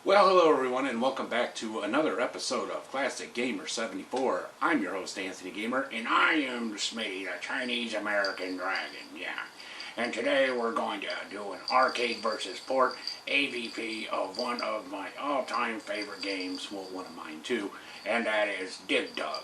Well, hello everyone, and welcome back to another episode of Classic Gamer 74. I'm your host, Anthony Gamer, and I am Smitty, the Chinese-American Dragon, yeah. And today we're going to do an arcade versus port AVP of one of my all-time favorite games, well, one of mine too, and that is Dig Dug.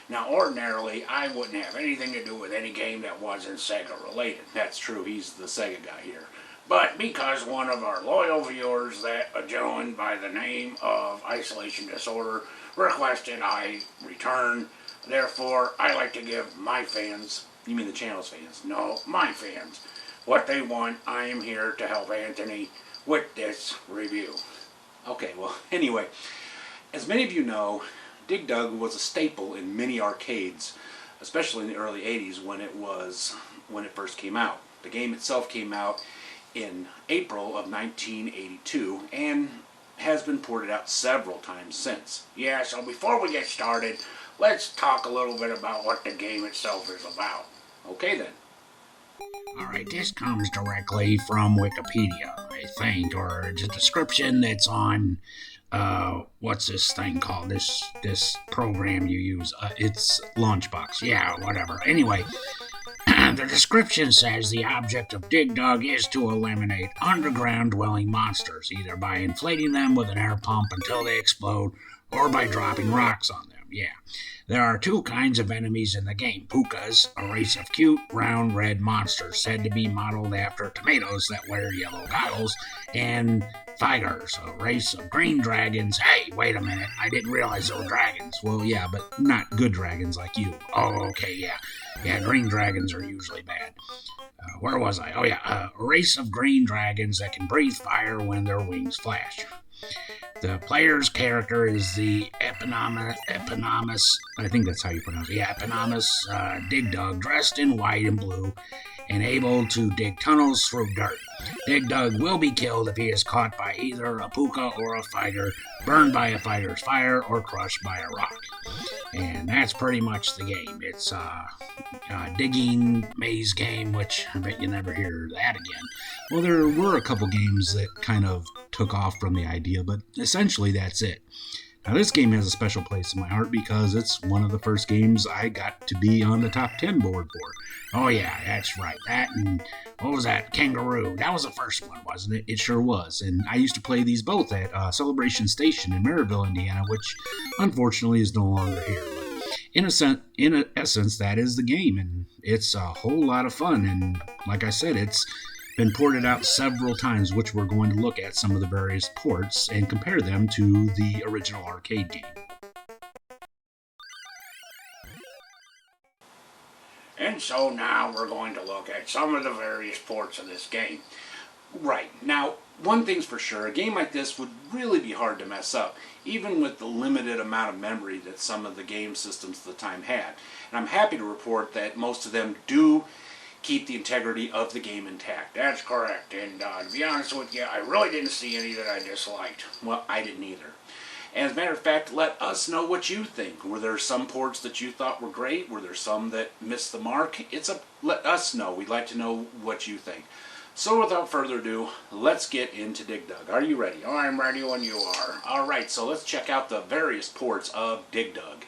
Now, ordinarily, I wouldn't have anything to do with any game that wasn't Sega related. That's true, he's the Sega guy here. But because one of our loyal viewers, a gentleman by the name of Isolation Disorder, requested I return, therefore I like to give my fans, you mean the channel's fans? No, my fans, what they want. I am here to help Anthony with this review. Okay, well, anyway, as many of you know, Dig Dug was a staple in many arcades, especially in the early 80s when it first came out. The game itself came out in April of 1982 and has been ported out several times since. Yeah, so before we get started, let's talk a little bit about what the game itself is about. Okay then. Alright, this comes directly from Wikipedia, I think, or it's a description that's on, what's this thing called? This program you use. It's Launchbox. Yeah, whatever. Anyway, the description says the object of Dig Dug is to eliminate underground dwelling monsters, either by inflating them with an air pump until they explode, or by dropping rocks on them. Yeah. There are two kinds of enemies in the game. Pukas, a race of cute, round, red monsters said to be modeled after tomatoes that wear yellow goggles, and Fighters, a race of green dragons. Hey, wait a minute, I didn't realize they were dragons. Well, yeah, but not good dragons like you. Oh, okay, yeah. Yeah, green dragons are usually bad. Where was I? Oh, yeah, a race of green dragons that can breathe fire when their wings flash. The player's character is the eponymous, I think that's how you pronounce it. Yeah, eponymous Dig Dug, dressed in white and blue, and able to dig tunnels through dirt. Dig Dug will be killed if he is caught by either a puka or a fighter, burned by a fighter's fire, or crushed by a rock. And that's pretty much the game. It's a digging maze game, which I bet you never hear that again. Well, there were a couple games that kind of took off from the idea, but essentially that's it. Now, this game has a special place in my heart because it's one of the first games I got to be on the top 10 board for. Oh, yeah, that's right. That and, what was that? Kangaroo. That was the first one, wasn't it? It sure was. And I used to play these both at Celebration Station in Maryville, Indiana, which unfortunately is no longer here. But in essence, that is the game, and it's a whole lot of fun. And like I said, it's been ported out several times, which we're going to look at some of the various ports and compare them to the original arcade game. And so now we're going to look at some of the various ports of this game. Right, now, one thing's for sure, a game like this would really be hard to mess up, even with the limited amount of memory that some of the game systems at the time had. And I'm happy to report that most of them do keep the integrity of the game intact. That's correct, and to be honest with you, I really didn't see any that I disliked. Well, I didn't either. And as a matter of fact, let us know what you think. Were there some ports that you thought were great? Were there some that missed the mark? Let us know. We'd like to know what you think. So without further ado, let's get into Dig Dug. Are you ready? Oh, I'm ready when you are. Alright, so let's check out the various ports of Dig Dug.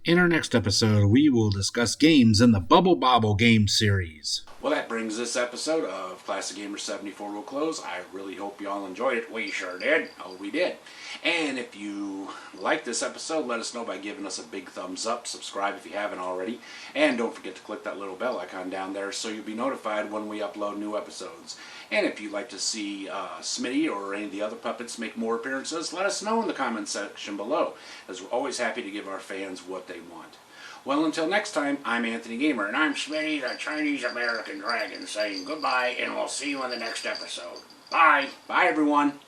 In our next episode, we will discuss games in the Bubble Bobble game series. Well, that brings this episode of Classic Gamer 74 to a close. I really hope you all enjoyed it. We sure did. Oh, we did. And if you like this episode, let us know by giving us a big thumbs up. Subscribe if you haven't already. And don't forget to click that little bell icon down there so you'll be notified when we upload new episodes. And if you'd like to see Smitty or any of the other puppets make more appearances, let us know in the comments section below, as we're always happy to give our fans what they want. Well, until next time, I'm Anthony Gamer, and I'm Smitty, the Chinese-American Dragon, saying goodbye, and we'll see you in the next episode. Bye. Bye, everyone.